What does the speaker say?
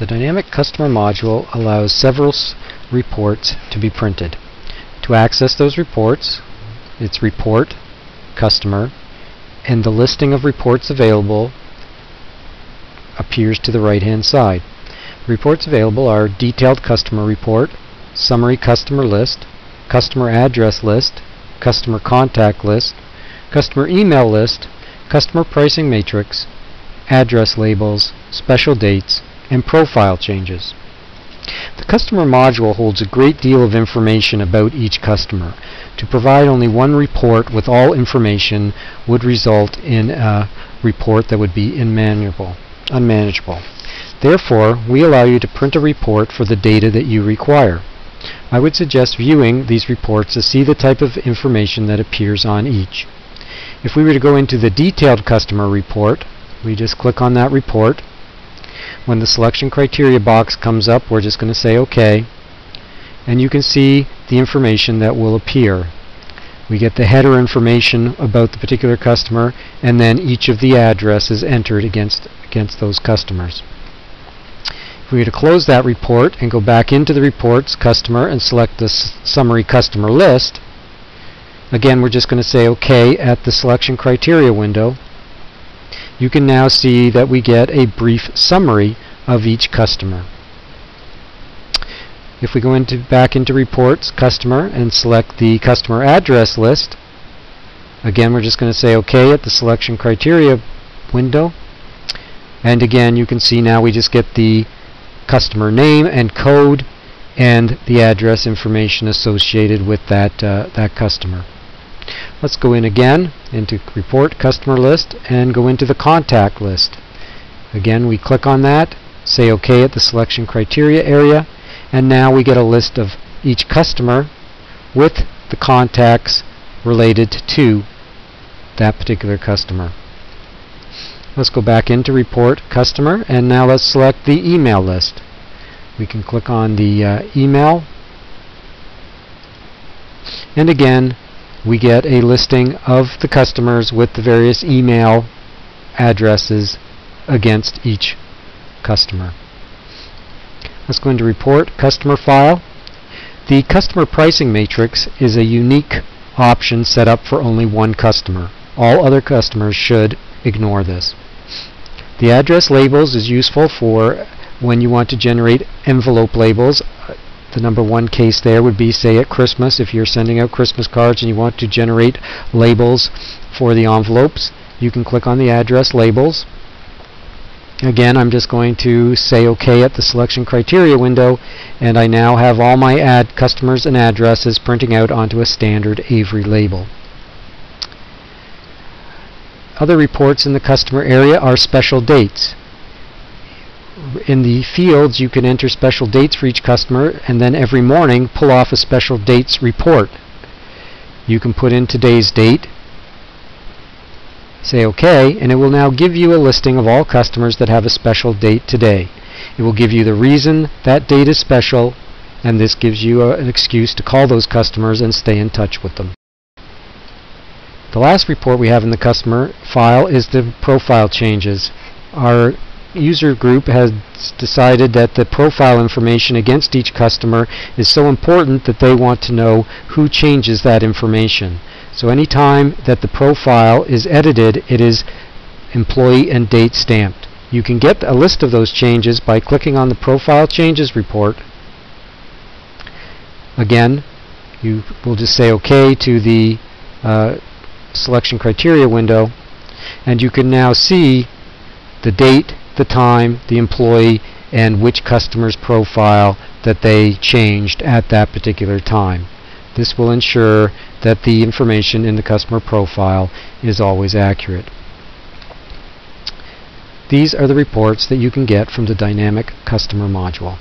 The Dynamic Customer module allows several reports to be printed. To access those reports, it's Report, Customer, and the listing of reports available appears to the right-hand side. The reports available are Detailed Customer Report, Summary Customer List, Customer Address List, Customer Contact List, Customer Email List, Customer Pricing Matrix, Address Labels, Special Dates, and Profile Changes. The Customer module holds a great deal of information about each customer. To provide only one report with all information would result in a report that would be unmanageable. Therefore, we allow you to print a report for the data that you require. I would suggest viewing these reports to see the type of information that appears on each. If we were to go into the Detailed Customer Report, we just click on that report. When the selection criteria box comes up, we're just going to say OK, and you can see the information that will appear. We get the header information about the particular customer, and then each of the addresses entered against those customers. If we were to close that report and go back into the Reports, Customer, and select the Summary Customer List, again we're just going to say OK at the selection criteria window. You can now see that we get a brief summary of each customer. If we go back into Reports, Customer, and select the Customer Address List, again we're just going to say OK at the selection criteria window. And again you can see now we just get the customer name and code and the address information associated with that customer. Let's go in again into Report, Customer List, and go into the Contact List. Again, we click on that, say OK at the selection criteria area, and now we get a list of each customer with the contacts related to that particular customer. Let's go back into Report, Customer, and now let's select the email list. We can click on the email, and again we get a listing of the customers with the various email addresses against each customer. Let's go into Report, Customer File. The Customer Pricing Matrix is a unique option set up for only one customer. All other customers should ignore this. The Address Labels is useful for when you want to generate envelope labels. The number one case there would be, say, at Christmas. If you're sending out Christmas cards and you want to generate labels for the envelopes, you can click on the Address Labels. Again, I'm just going to say OK at the selection criteria window, and I now have all my customers and addresses printing out onto a standard Avery label. Other reports in the customer area are special dates. In the fields you can enter special dates for each customer, and then every morning pull off a special dates report. You can put in today's date, say OK, and it will now give you a listing of all customers that have a special date today. It will give you the reason that date is special, and this gives you an excuse to call those customers and stay in touch with them. The last report we have in the customer file is the profile changes. Our user group has decided that the profile information against each customer is so important that they want to know who changes that information. So anytime that the profile is edited, it is employee and date stamped. You can get a list of those changes by clicking on the Profile Changes report. Again, you will just say OK to the selection criteria window, and you can now see the date, the time, the employee, and which customer's profile that they changed at that particular time. This will ensure that the information in the customer profile is always accurate. These are the reports that you can get from the Dynamic Customer module.